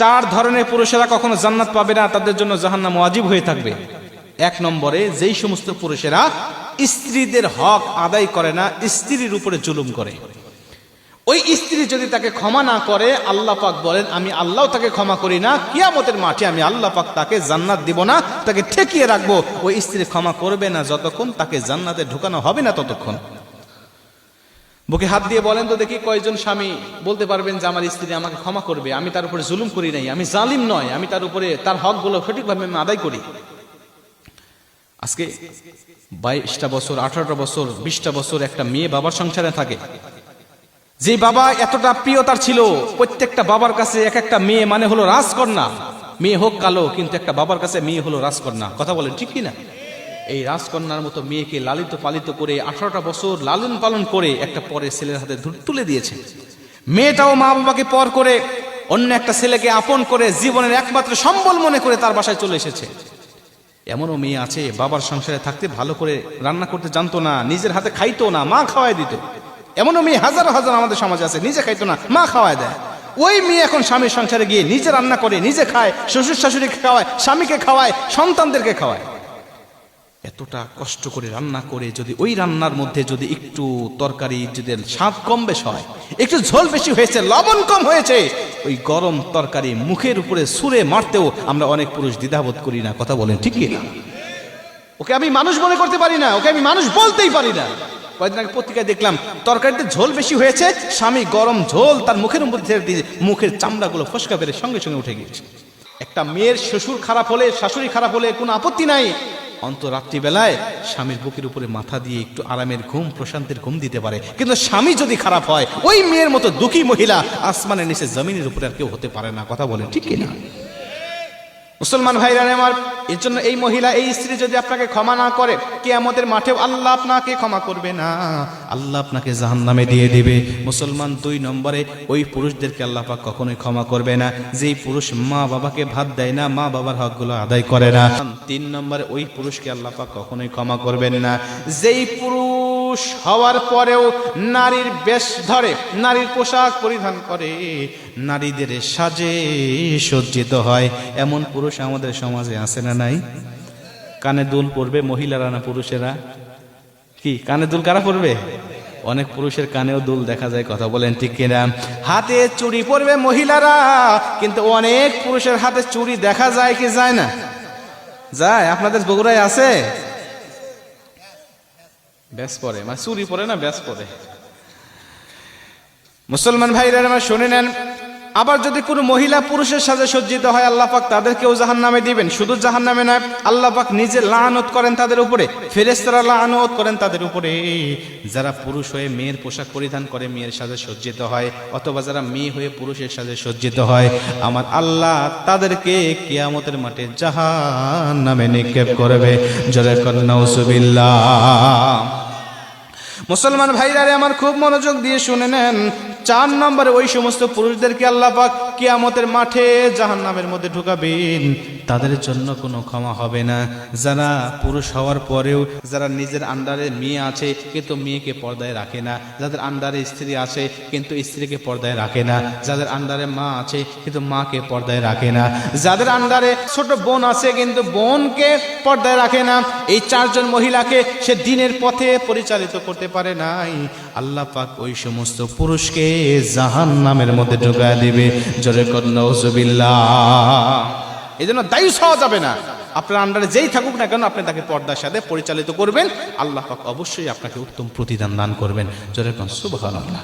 চার ধরনের পুরুষেরা কখনো জান্নাত পাবে না, তাদের জন্য জাহান্নাম ওয়াজিব হয়ে থাকবে। এক নম্বরে, যেই সমস্ত পুরুষেরা স্ত্রীদের হক আদায় করে না, স্ত্রীর উপরে জুলুম করে। ওই স্ত্রী যদি তাকে ক্ষমা না করে, আল্লাহ পাক বলেন আমি আল্লাহ তাকে ক্ষমা করি না, কিয়ামতের মাঠে আমি আল্লাহ পাক তাকে জান্নাত দিব না, তাকে ঠেকিয়ে রাখবো। ওই স্ত্রী ক্ষমা করবে না যতক্ষণ তাকে জান্নাতে ঢুকানো হবে না ততক্ষণ। বুকে হাত দিয়ে বলেন তো দেখি, কয়জন স্বামী বলতে পারবেন যে আমার স্ত্রী আমাকে ক্ষমা করবে, আমি তার উপরে জুলুম করি নাই, আমি জালিম নয়, আমি তার উপরে তার হকগুলো সঠিকভাবে আমি আদায় করি। আজকে 22টা বছর, 18টা বছর, 20টা বছর একটা মেয়ে বাবার সংসারে থাকে, যে বাবা এতটা প্রিয় তার ছিল। প্রত্যেকটা বাবার কাছে এক একটা মেয়ে মানে হলো রাজকন্যা। মেয়ে হোক কালো, কিন্তু একটা বাবার কাছে মেয়ে হলো রাজকন্যা। কথা বলেন ঠিক কিনা? এই রাজকন্যার মতো মেয়েকে লালিত পালিত করে 18টা বছর লালন পালন করে একটা পরের ছেলের হাতে তুলে দিয়েছে। মেয়েটাও মা বাবাকে পর করে অন্য একটা ছেলেকে আপন করে জীবনের একমাত্র সম্বল মনে করে তার বাসায় চলে এসেছে। এমনও মেয়ে আছে বাবার সংসারে থাকতে ভালো করে রান্না করতে জানতো না, নিজের হাতে খাইতো না, মা খাওয়াই দিত। এমনও মেয়ে হাজার হাজার আমাদের সমাজে আছে, নিজে খাইতো না, মা খাওয়ায় দেয়। ওই মেয়ে এখন স্বামীর সংসারে গিয়ে নিজে রান্না করে, নিজে খায়, শ্বশুর শাশুড়িকে খাওয়ায়, স্বামীকে খাওয়ায়, সন্তানদেরকে খাওয়ায়। এতটা কষ্ট করে রান্না করে যদি ওই রান্নার মধ্যে যদি একটু তরকারি যদি স্বাদ কম বেশ হয়, একটু ঝোল বেশি হয়েছে, লবণ কম হয়েছে, ওই গরম তরকারি মুখের উপরে ছুঁড়ে মারতেও আমরা অনেক পুরুষ দ্বিধাবোধ করি না। কথা বলেন ঠিক কি না? ওকে আমি মানুষ মনে করতে পারি না, ওকে আমি মানুষ বলতেই পারি না। কয়েকদিন আগে পত্রিকায় দেখলাম তরকারিতে ঝোল বেশি হয়েছে, স্বামী গরম ঝোল তার মুখের উপর ছেড়ে দিয়ে মুখের চামড়াগুলো ফসকা বেড়ে সঙ্গে সঙ্গে উঠে গিয়েছে। একটা মেয়ের শ্বশুর খারাপ হলে, শাশুড়ি খারাপ হলে কোনো আপত্তি নাই, অন্ত রাত্রিবেলায় স্বামীর বুকের উপরে মাথা দিয়ে একটু আরামের ঘুম, প্রশান্তের ঘুম দিতে পারে। কিন্তু স্বামী যদি খারাপ হয়, ওই মেয়ের মতো দুঃখী মহিলা আসমানের নিচে জমিনের উপরে আর কেউ হতে পারে না। কথা বলেন ঠিক কিনা? মুসলমান ভাইরা আমার, এর জন্য এই মহিলা, এই স্ত্রী যদি আপনাকে ক্ষমা না করে, কিয়ামতের মাঠেও আল্লাহ আপনাকে ক্ষমা করবে না, আল্লাহ আপনাকে জাহান্নামে দিয়ে দিবে। মুসলমান 2 নম্বরে, ওই পুরুষদেরকে আল্লাহ পাক কখনোই ক্ষমা করবে না যেই পুরুষ মা বাবাকে ভাত দেয় না, মা বাবার হকগুলো আদায় করে না। 3 নম্বরে, ওই পুরুষকে আল্লাহ পাক কখনোই ক্ষমা করবেন না যেই পুরুষ হওয়ার পরেও নারীর বেশ ধরে, নারীর পোশাক পরিধান করে, নারীদের সাজে সজ্জিত হয়। এমন পুরুষ আমাদের সমাজে আছে না নাই? কানে দুল পরবে মহিলারা না পুরুষেরা? কি কানে দুল কারা পরবে? অনেক পুরুষের কানেও দুল দেখা যায়। কথা বলেন ঠিক কিনা? হাতে চুড়ি পরবে মহিলারা, কিন্তু অনেক পুরুষের হাতে চুড়ি দেখা যায় কি যায় না? যায়। আপনাদের বগুড়ায় আছে? ব্যাস পরে, মানে চুড়ি পরে না, ব্যাস পরে। মুসলমান ভাইরা আমার শুনে নেন, আবার যদি কোনো মহিলা পুরুষের সাথে সজ্জিত হয়, আল্লাহ পাক তাদেরকেও জাহান্নামে দিবেন। শুধু জাহান্নামে নয়, আল্লাহ পাক নিজে লানত করেন তাদের উপরে, ফেরেশতারা লানত করেন তাদের উপরে। যারা পুরুষ হয়ে মেয়ের পোশাক পরিধান করে মেয়ের সাথে সজ্জিত হয়, অথবা যারা মেয়ে হয়ে পুরুষের সাথে সজ্জিত হয়, আমার আল্লাহ তাদেরকে কিয়ামতের মাঠে জাহান্নামে নিক্ষেপ করবে। জোরে করে নাউজুবিল্লাহ। মুসলমান ভাইরা আমার, খুব মনোযোগ দিয়ে শুনে নেন। 4 নম্বরে, ওই সমস্ত পুরুষদেরকে আল্লাহ পাক কিয়ামতের মাঠে জাহান্নামের মধ্যে ঢুকাবেন, তাদের জন্য কোনো ক্ষমা হবে না। যারা পুরুষ হওয়ার পরেও, যারা নিজের আন্ডারে মেয়ে আছে কিন্তু মেয়েকে পর্দায় রাখে না, যাদের আন্ডারে স্ত্রী আছে কিন্তু স্ত্রীকে পর্দায় রাখে না, যাদের আন্ডারে মা আছে কিন্তু মাকে পর্দায় রাখে না, যাদের আন্ডারে ছোট বোন আছে কিন্তু বোনকে পর্দায় রাখে না, এই 4 জন মহিলাকে সে দিনের পথে পরিচালিত করতে পারে নাই, আল্লাহ পাক ওই সমস্ত পুরুষকে জাহান্নামের মধ্যে ঢুকায় দিবে। জোরে করে নাউজুবিল্লাহ। এই জন্য দায়ুস হওয়া যাবে না। আপনার আন্ডারে যেই থাকুক না কেন, আপনি তাকে পর্দার সাথে পরিচালিত করবেন, আল্লাহ পাক অবশ্যই আপনাকে উত্তম প্রতিদান দান করবেন। জোরে করে সুবহানাল্লাহ।